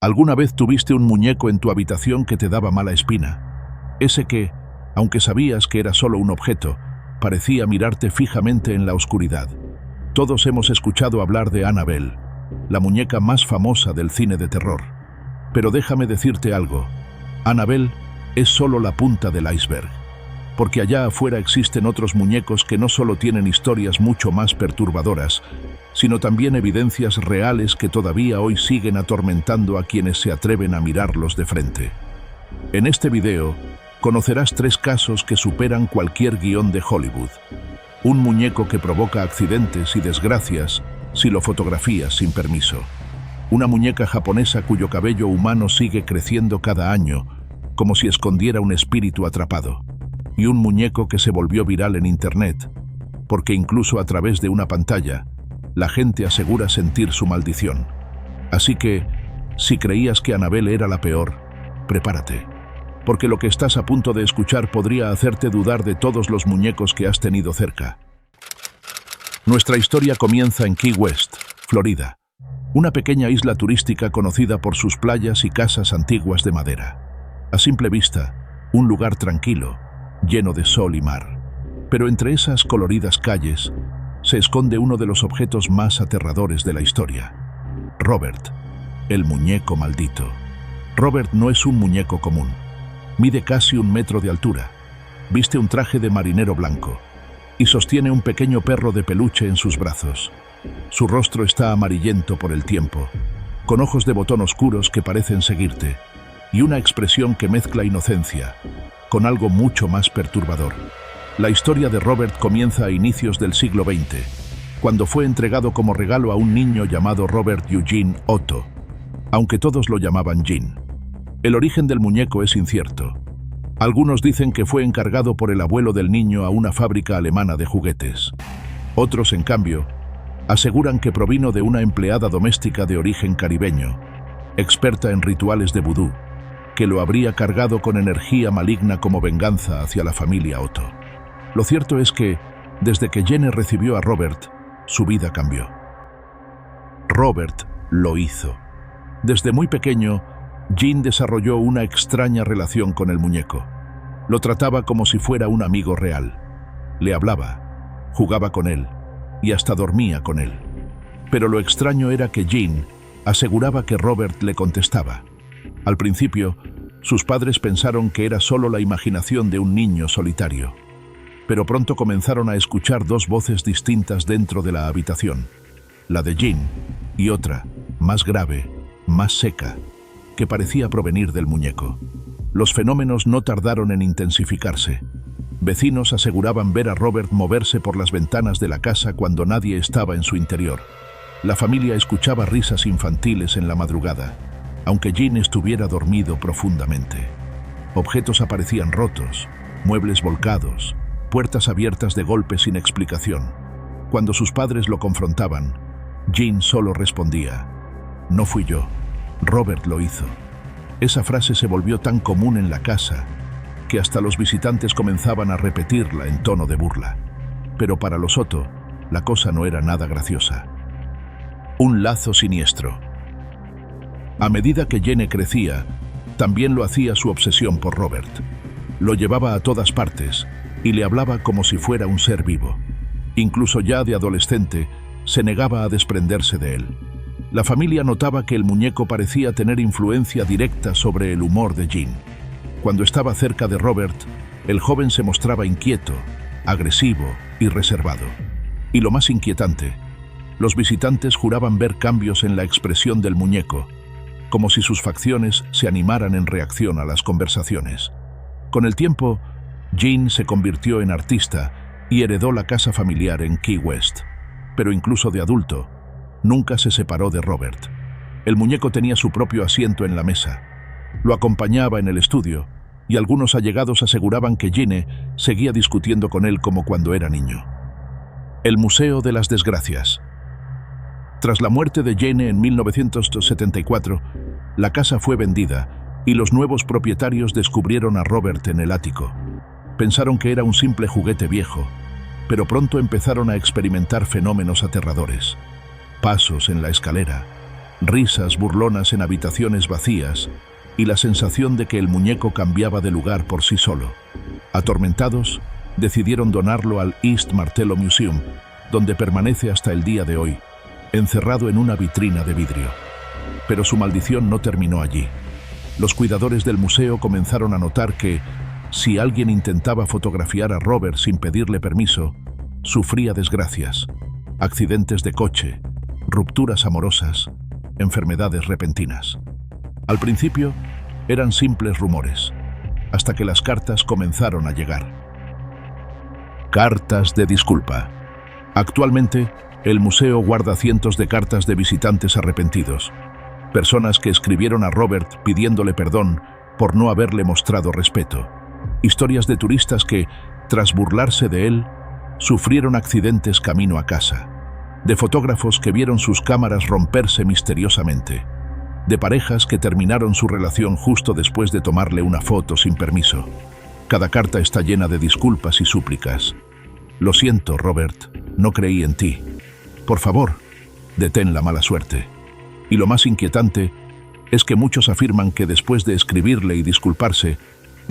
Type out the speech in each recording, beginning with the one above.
¿Alguna vez tuviste un muñeco en tu habitación que te daba mala espina? Ese que, aunque sabías que era solo un objeto, parecía mirarte fijamente en la oscuridad. Todos hemos escuchado hablar de Annabelle, la muñeca más famosa del cine de terror. Pero déjame decirte algo, Annabelle es solo la punta del iceberg, porque allá afuera existen otros muñecos que no solo tienen historias mucho más perturbadoras, sino también evidencias reales que todavía hoy siguen atormentando a quienes se atreven a mirarlos de frente. En este video, conocerás 3 casos que superan cualquier guión de Hollywood. Un muñeco que provoca accidentes y desgracias si lo fotografías sin permiso. Una muñeca japonesa cuyo cabello humano sigue creciendo cada año, como si escondiera un espíritu atrapado. Y un muñeco que se volvió viral en Internet, porque incluso a través de una pantalla, la gente asegura sentir su maldición. Así que, si creías que Annabelle era la peor, prepárate, porque lo que estás a punto de escuchar podría hacerte dudar de todos los muñecos que has tenido cerca. Nuestra historia comienza en Key West, Florida, una pequeña isla turística conocida por sus playas y casas antiguas de madera. A simple vista, un lugar tranquilo, lleno de sol y mar. Pero entre esas coloridas calles se esconde uno de los objetos más aterradores de la historia. Robert, el muñeco maldito. Robert no es un muñeco común. Mide casi 1 metro de altura, viste un traje de marinero blanco y sostiene un pequeño perro de peluche en sus brazos. Su rostro está amarillento por el tiempo, con ojos de botón oscuros que parecen seguirte, y una expresión que mezcla inocencia con algo mucho más perturbador. La historia de Robert comienza a inicios del siglo XX, cuando fue entregado como regalo a un niño llamado Robert Eugene Otto, aunque todos lo llamaban Jean. El origen del muñeco es incierto. Algunos dicen que fue encargado por el abuelo del niño a una fábrica alemana de juguetes. Otros, en cambio, aseguran que provino de una empleada doméstica de origen caribeño, experta en rituales de vudú, que lo habría cargado con energía maligna como venganza hacia la familia Otto. Lo cierto es que, desde que Jenny recibió a Robert, su vida cambió. Robert lo hizo. Desde muy pequeño, Jean desarrolló una extraña relación con el muñeco. Lo trataba como si fuera un amigo real. Le hablaba, jugaba con él y hasta dormía con él. Pero lo extraño era que Jean aseguraba que Robert le contestaba. Al principio, sus padres pensaron que era solo la imaginación de un niño solitario. Pero pronto comenzaron a escuchar 2 voces distintas dentro de la habitación. La de Jean y otra, más grave, más seca, que parecía provenir del muñeco. Los fenómenos no tardaron en intensificarse. Vecinos aseguraban ver a Robert moverse por las ventanas de la casa cuando nadie estaba en su interior. La familia escuchaba risas infantiles en la madrugada, aunque Jean estuviera dormido profundamente. Objetos aparecían rotos, muebles volcados, puertas abiertas de golpe sin explicación. Cuando sus padres lo confrontaban, Jean solo respondía: «No fui yo, Robert lo hizo». Esa frase se volvió tan común en la casa que hasta los visitantes comenzaban a repetirla en tono de burla. Pero para los Otto, la cosa no era nada graciosa. Un lazo siniestro. A medida que Jenny crecía, también lo hacía su obsesión por Robert. Lo llevaba a todas partes y le hablaba como si fuera un ser vivo. Incluso ya de adolescente, se negaba a desprenderse de él. La familia notaba que el muñeco parecía tener influencia directa sobre el humor de Jean. Cuando estaba cerca de Robert, el joven se mostraba inquieto, agresivo y reservado. Y lo más inquietante, los visitantes juraban ver cambios en la expresión del muñeco, como si sus facciones se animaran en reacción a las conversaciones. Con el tiempo, Jean se convirtió en artista y heredó la casa familiar en Key West. Pero incluso de adulto, nunca se separó de Robert. El muñeco tenía su propio asiento en la mesa. Lo acompañaba en el estudio y algunos allegados aseguraban que Jean seguía discutiendo con él como cuando era niño. El Museo de las Desgracias. Tras la muerte de Jean en 1974, la casa fue vendida y los nuevos propietarios descubrieron a Robert en el ático. Pensaron que era un simple juguete viejo, pero pronto empezaron a experimentar fenómenos aterradores. Pasos en la escalera, risas burlonas en habitaciones vacías y la sensación de que el muñeco cambiaba de lugar por sí solo. Atormentados, decidieron donarlo al East Martello Museum, donde permanece hasta el día de hoy, encerrado en una vitrina de vidrio. Pero su maldición no terminó allí. Los cuidadores del museo comenzaron a notar que, si alguien intentaba fotografiar a Robert sin pedirle permiso, sufría desgracias, accidentes de coche, rupturas amorosas, enfermedades repentinas. Al principio, eran simples rumores, hasta que las cartas comenzaron a llegar. Cartas de disculpa. Actualmente, el museo guarda cientos de cartas de visitantes arrepentidos, personas que escribieron a Robert pidiéndole perdón por no haberle mostrado respeto, historias de turistas que, tras burlarse de él, sufrieron accidentes camino a casa, de fotógrafos que vieron sus cámaras romperse misteriosamente, de parejas que terminaron su relación justo después de tomarle una foto sin permiso. Cada carta está llena de disculpas y súplicas. Lo siento, Robert, no creí en ti. Por favor, detén la mala suerte. Y lo más inquietante es que muchos afirman que después de escribirle y disculparse,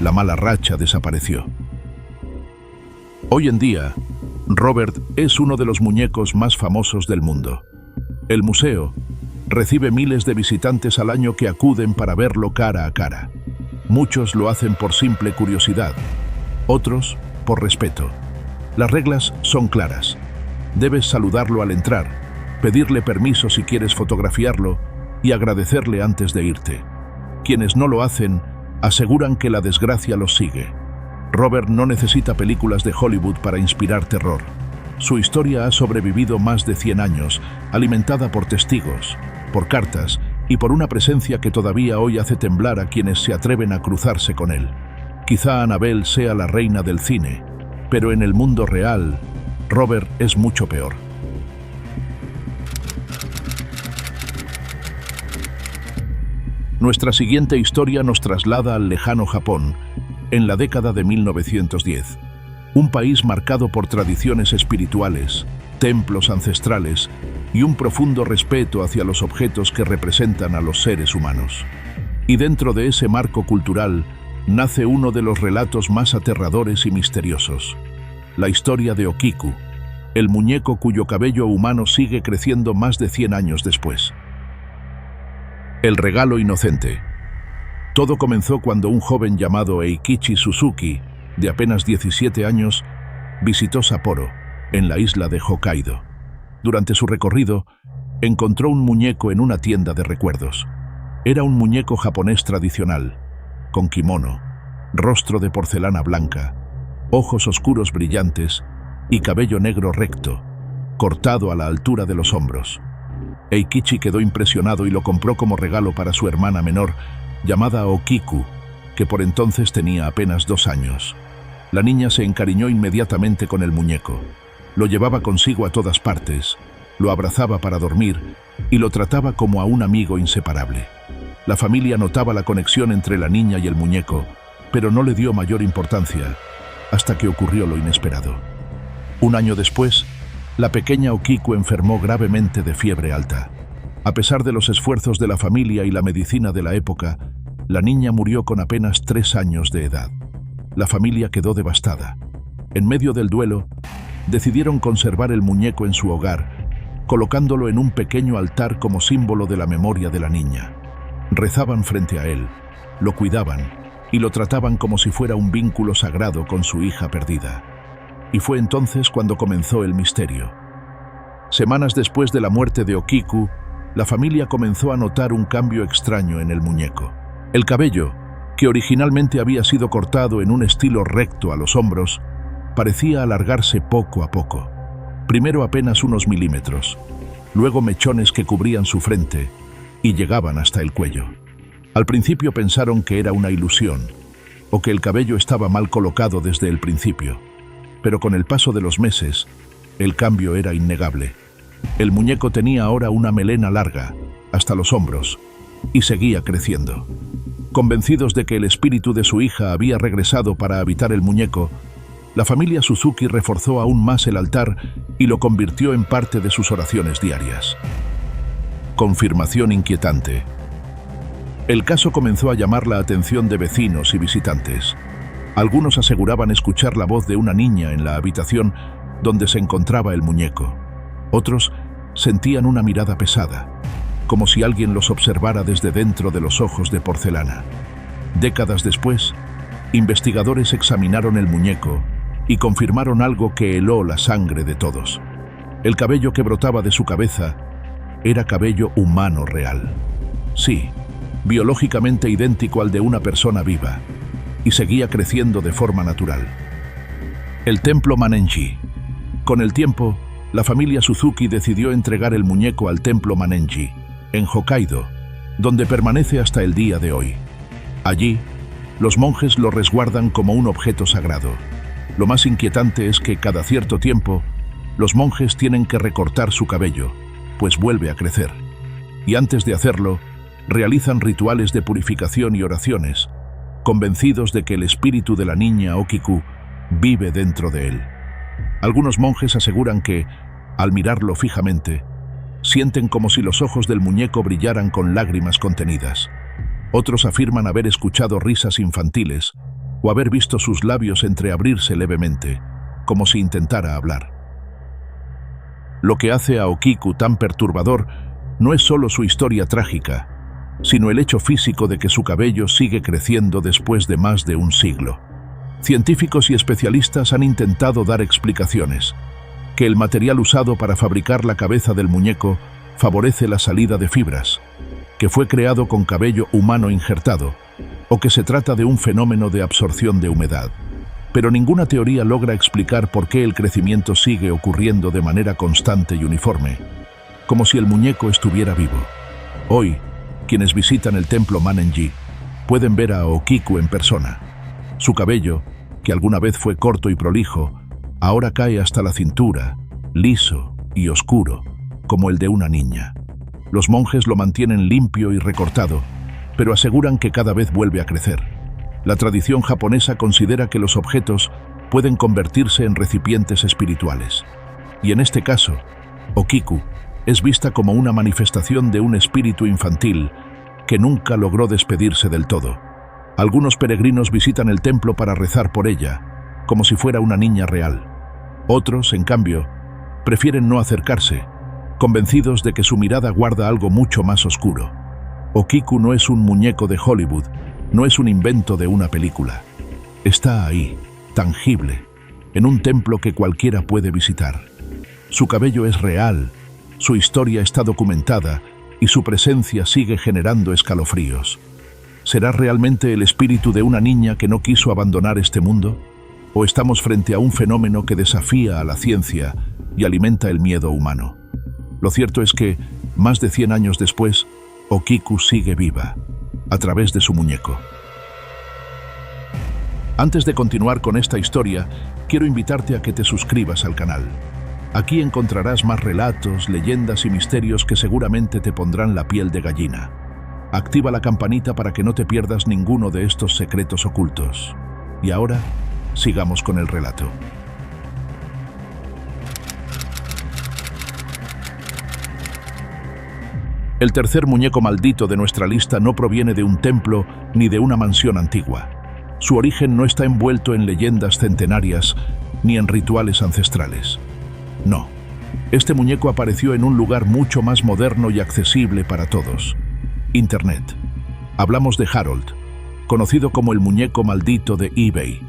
la mala racha desapareció. Hoy en día, Robert es uno de los muñecos más famosos del mundo. El museo recibe miles de visitantes al año que acuden para verlo cara a cara. Muchos lo hacen por simple curiosidad, otros por respeto. Las reglas son claras. Debes saludarlo al entrar, pedirle permiso si quieres fotografiarlo y agradecerle antes de irte. Quienes no lo hacen, aseguran que la desgracia los sigue. Robert no necesita películas de Hollywood para inspirar terror. Su historia ha sobrevivido más de 100 años, alimentada por testigos, por cartas y por una presencia que todavía hoy hace temblar a quienes se atreven a cruzarse con él. Quizá Annabelle sea la reina del cine, pero en el mundo real, Robert es mucho peor. Nuestra siguiente historia nos traslada al lejano Japón, en la década de 1910. Un país marcado por tradiciones espirituales, templos ancestrales y un profundo respeto hacia los objetos que representan a los seres humanos. Y dentro de ese marco cultural nace uno de los relatos más aterradores y misteriosos: la historia de Okiku, el muñeco cuyo cabello humano sigue creciendo más de 100 años después. El regalo inocente. Todo comenzó cuando un joven llamado Eikichi Suzuki, de apenas 17 años, visitó Sapporo, en la isla de Hokkaido. Durante su recorrido, encontró un muñeco en una tienda de recuerdos. Era un muñeco japonés tradicional, con kimono, rostro de porcelana blanca, ojos oscuros brillantes y cabello negro recto, cortado a la altura de los hombros. Eikichi quedó impresionado y lo compró como regalo para su hermana menor, llamada Okiku, que por entonces tenía apenas 2 años. La niña se encariñó inmediatamente con el muñeco. Lo llevaba consigo a todas partes, lo abrazaba para dormir y lo trataba como a un amigo inseparable. La familia notaba la conexión entre la niña y el muñeco, pero no le dio mayor importancia, hasta que ocurrió lo inesperado. Un año después, la pequeña Okiku enfermó gravemente de fiebre alta. A pesar de los esfuerzos de la familia y la medicina de la época, la niña murió con apenas 3 años de edad. La familia quedó devastada. En medio del duelo, decidieron conservar el muñeco en su hogar, colocándolo en un pequeño altar como símbolo de la memoria de la niña. Rezaban frente a él, lo cuidaban y lo trataban como si fuera un vínculo sagrado con su hija perdida. Y fue entonces cuando comenzó el misterio. Semanas después de la muerte de Okiku, la familia comenzó a notar un cambio extraño en el muñeco. El cabello, que originalmente había sido cortado en un estilo recto a los hombros, parecía alargarse poco a poco. Primero apenas unos milímetros, luego mechones que cubrían su frente y llegaban hasta el cuello. Al principio pensaron que era una ilusión, o que el cabello estaba mal colocado desde el principio. Pero con el paso de los meses, el cambio era innegable. El muñeco tenía ahora una melena larga, hasta los hombros, y seguía creciendo. Convencidos de que el espíritu de su hija había regresado para habitar el muñeco, la familia Suzuki reforzó aún más el altar y lo convirtió en parte de sus oraciones diarias. Confirmación inquietante. El caso comenzó a llamar la atención de vecinos y visitantes. Algunos aseguraban escuchar la voz de una niña en la habitación donde se encontraba el muñeco. Otros sentían una mirada pesada, como si alguien los observara desde dentro de los ojos de porcelana. Décadas después, investigadores examinaron el muñeco y confirmaron algo que heló la sangre de todos. El cabello que brotaba de su cabeza era cabello humano real. Sí, biológicamente idéntico al de una persona viva, y seguía creciendo de forma natural. El templo Mannenji. Con el tiempo, la familia Suzuki decidió entregar el muñeco al templo Mannenji, en Hokkaido, donde permanece hasta el día de hoy. Allí, los monjes lo resguardan como un objeto sagrado. Lo más inquietante es que cada cierto tiempo, los monjes tienen que recortar su cabello, pues vuelve a crecer. Y antes de hacerlo, realizan rituales de purificación y oraciones, convencidos de que el espíritu de la niña Okiku vive dentro de él. Algunos monjes aseguran que, al mirarlo fijamente, sienten como si los ojos del muñeco brillaran con lágrimas contenidas. Otros afirman haber escuchado risas infantiles o haber visto sus labios entreabrirse levemente, como si intentara hablar. Lo que hace a Okiku tan perturbador no es solo su historia trágica, sino el hecho físico de que su cabello sigue creciendo después de más de un siglo. Científicos y especialistas han intentado dar explicaciones, que el material usado para fabricar la cabeza del muñeco favorece la salida de fibras, que fue creado con cabello humano injertado, o que se trata de un fenómeno de absorción de humedad. Pero ninguna teoría logra explicar por qué el crecimiento sigue ocurriendo de manera constante y uniforme, como si el muñeco estuviera vivo. Hoy, quienes visitan el templo Mannenji pueden ver a Okiku en persona. Su cabello, que alguna vez fue corto y prolijo, ahora cae hasta la cintura, liso y oscuro, como el de una niña. Los monjes lo mantienen limpio y recortado, pero aseguran que cada vez vuelve a crecer. La tradición japonesa considera que los objetos pueden convertirse en recipientes espirituales. Y en este caso, Okiku es vista como una manifestación de un espíritu infantil que nunca logró despedirse del todo. Algunos peregrinos visitan el templo para rezar por ella, como si fuera una niña real. Otros, en cambio, prefieren no acercarse, convencidos de que su mirada guarda algo mucho más oscuro. Okiku no es un muñeco de Hollywood, no es un invento de una película. Está ahí, tangible, en un templo que cualquiera puede visitar. Su cabello es real, su historia está documentada y su presencia sigue generando escalofríos. ¿Será realmente el espíritu de una niña que no quiso abandonar este mundo? ¿O estamos frente a un fenómeno que desafía a la ciencia y alimenta el miedo humano? Lo cierto es que, más de 100 años después, Okiku sigue viva, a través de su muñeco. Antes de continuar con esta historia, quiero invitarte a que te suscribas al canal. Aquí encontrarás más relatos, leyendas y misterios que seguramente te pondrán la piel de gallina. Activa la campanita para que no te pierdas ninguno de estos secretos ocultos. Y ahora, sigamos con el relato. El tercer muñeco maldito de nuestra lista no proviene de un templo ni de una mansión antigua. Su origen no está envuelto en leyendas centenarias ni en rituales ancestrales. No, este muñeco apareció en un lugar mucho más moderno y accesible para todos: Internet. Hablamos de Harold, conocido como el muñeco maldito de eBay.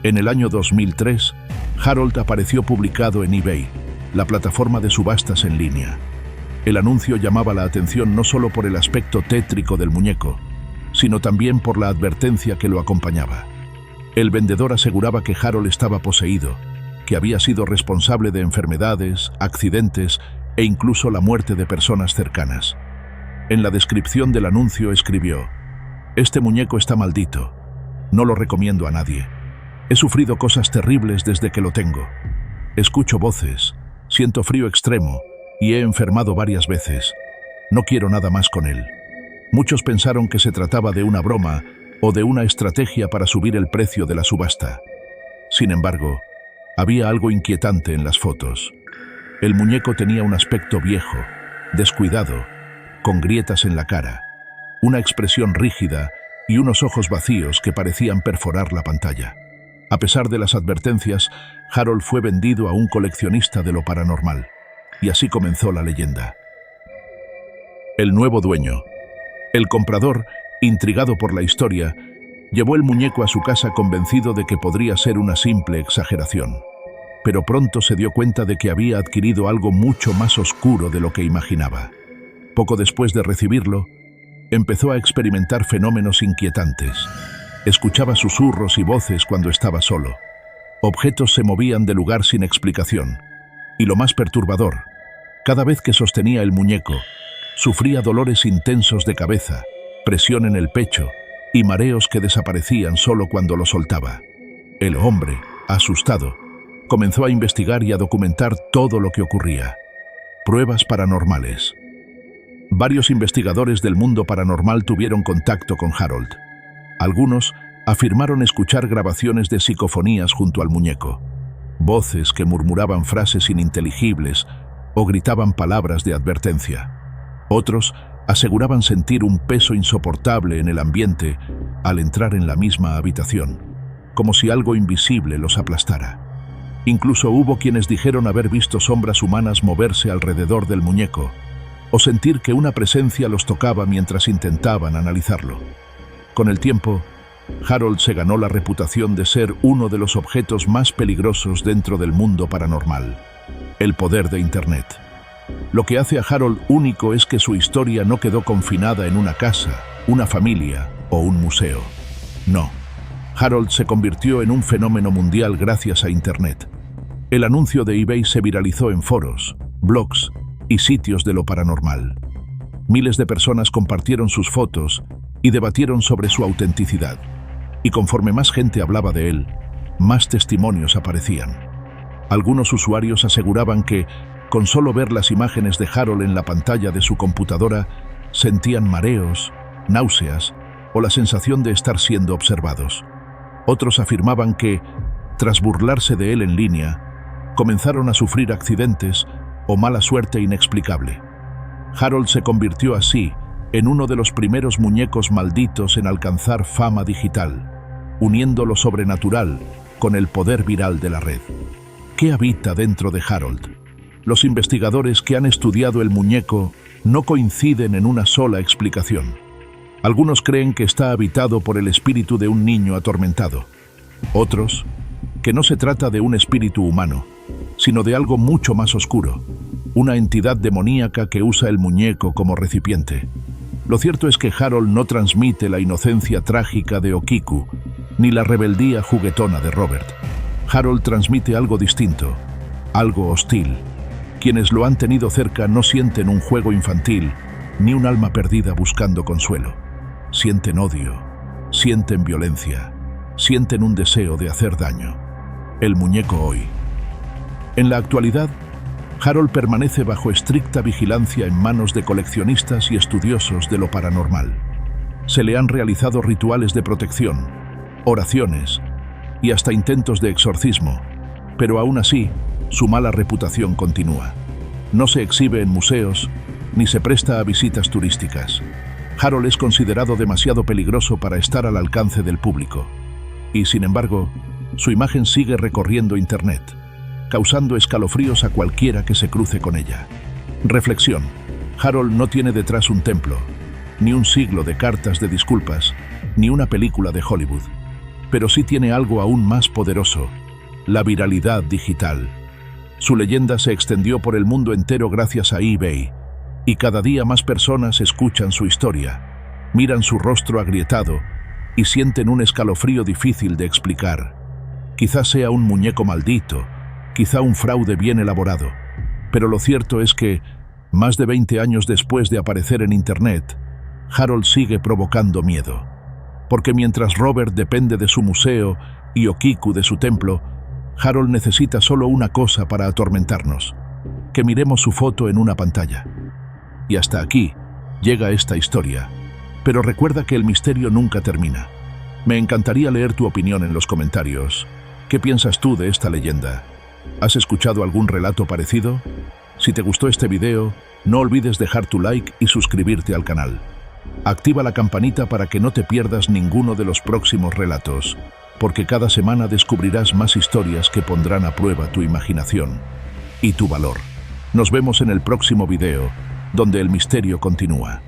En el año 2003, Harold apareció publicado en eBay, la plataforma de subastas en línea. El anuncio llamaba la atención no solo por el aspecto tétrico del muñeco, sino también por la advertencia que lo acompañaba. El vendedor aseguraba que Harold estaba poseído, que había sido responsable de enfermedades, accidentes e incluso la muerte de personas cercanas. En la descripción del anuncio escribió: «Este muñeco está maldito. No lo recomiendo a nadie. He sufrido cosas terribles desde que lo tengo. Escucho voces, siento frío extremo y he enfermado varias veces. No quiero nada más con él». Muchos pensaron que se trataba de una broma o de una estrategia para subir el precio de la subasta. Sin embargo, había algo inquietante en las fotos. El muñeco tenía un aspecto viejo, descuidado, con grietas en la cara, una expresión rígida y unos ojos vacíos que parecían perforar la pantalla. A pesar de las advertencias, Harold fue vendido a un coleccionista de lo paranormal, y así comenzó la leyenda. El nuevo dueño. El comprador, intrigado por la historia, llevó el muñeco a su casa convencido de que podría ser una simple exageración. Pero pronto se dio cuenta de que había adquirido algo mucho más oscuro de lo que imaginaba. Poco después de recibirlo, empezó a experimentar fenómenos inquietantes. Escuchaba susurros y voces cuando estaba solo. Objetos se movían de lugar sin explicación. Y lo más perturbador, cada vez que sostenía el muñeco, sufría dolores intensos de cabeza, presión en el pecho y mareos que desaparecían solo cuando lo soltaba. El hombre, asustado, comenzó a investigar y a documentar todo lo que ocurría. Pruebas paranormales. Varios investigadores del mundo paranormal tuvieron contacto con Harold. Algunos afirmaron escuchar grabaciones de psicofonías junto al muñeco, voces que murmuraban frases ininteligibles o gritaban palabras de advertencia. Otros aseguraban sentir un peso insoportable en el ambiente al entrar en la misma habitación, como si algo invisible los aplastara. Incluso hubo quienes dijeron haber visto sombras humanas moverse alrededor del muñeco o sentir que una presencia los tocaba mientras intentaban analizarlo. Con el tiempo, Harold se ganó la reputación de ser uno de los objetos más peligrosos dentro del mundo paranormal. El poder de Internet. Lo que hace a Harold único es que su historia no quedó confinada en una casa, una familia o un museo. No, Harold se convirtió en un fenómeno mundial gracias a Internet. El anuncio de eBay se viralizó en foros, blogs y sitios de lo paranormal. Miles de personas compartieron sus fotos y debatieron sobre su autenticidad. Y conforme más gente hablaba de él, más testimonios aparecían. Algunos usuarios aseguraban que, con solo ver las imágenes de Harold en la pantalla de su computadora, sentían mareos, náuseas o la sensación de estar siendo observados. Otros afirmaban que, tras burlarse de él en línea, comenzaron a sufrir accidentes o mala suerte inexplicable. Harold se convirtió así en uno de los primeros muñecos malditos en alcanzar fama digital, uniendo lo sobrenatural con el poder viral de la red. ¿Qué habita dentro de Harold? Los investigadores que han estudiado el muñeco no coinciden en una sola explicación. Algunos creen que está habitado por el espíritu de un niño atormentado. Otros, que no se trata de un espíritu humano, sino de algo mucho más oscuro, una entidad demoníaca que usa el muñeco como recipiente. Lo cierto es que Harold no transmite la inocencia trágica de Okiku, ni la rebeldía juguetona de Robert. Harold transmite algo distinto, algo hostil. Quienes lo han tenido cerca no sienten un juego infantil, ni un alma perdida buscando consuelo. Sienten odio, sienten violencia, sienten un deseo de hacer daño. El muñeco hoy. En la actualidad, Harold permanece bajo estricta vigilancia en manos de coleccionistas y estudiosos de lo paranormal. Se le han realizado rituales de protección, oraciones y hasta intentos de exorcismo, pero aún así, su mala reputación continúa. No se exhibe en museos, ni se presta a visitas turísticas. Harold es considerado demasiado peligroso para estar al alcance del público. Y, sin embargo, su imagen sigue recorriendo Internet, causando escalofríos a cualquiera que se cruce con ella. Reflexión. Harold no tiene detrás un templo, ni un siglo de cartas de disculpas, ni una película de Hollywood. Pero sí tiene algo aún más poderoso: la viralidad digital. Su leyenda se extendió por el mundo entero gracias a eBay, y cada día más personas escuchan su historia, miran su rostro agrietado y sienten un escalofrío difícil de explicar. Quizás sea un muñeco maldito, quizá un fraude bien elaborado, pero lo cierto es que, más de 20 años después de aparecer en Internet, Harold sigue provocando miedo. Porque mientras Robert depende de su museo y Okiku de su templo, Harold necesita solo una cosa para atormentarnos: que miremos su foto en una pantalla. Y hasta aquí llega esta historia, pero recuerda que el misterio nunca termina. Me encantaría leer tu opinión en los comentarios. ¿Qué piensas tú de esta leyenda? ¿Has escuchado algún relato parecido? Si te gustó este video, No olvides dejar tu like y suscribirte al canal. Activa la campanita para que no te pierdas ninguno de los próximos relatos, porque cada semana descubrirás más historias que pondrán a prueba tu imaginación y tu valor. Nos vemos en el próximo video, donde el misterio continúa.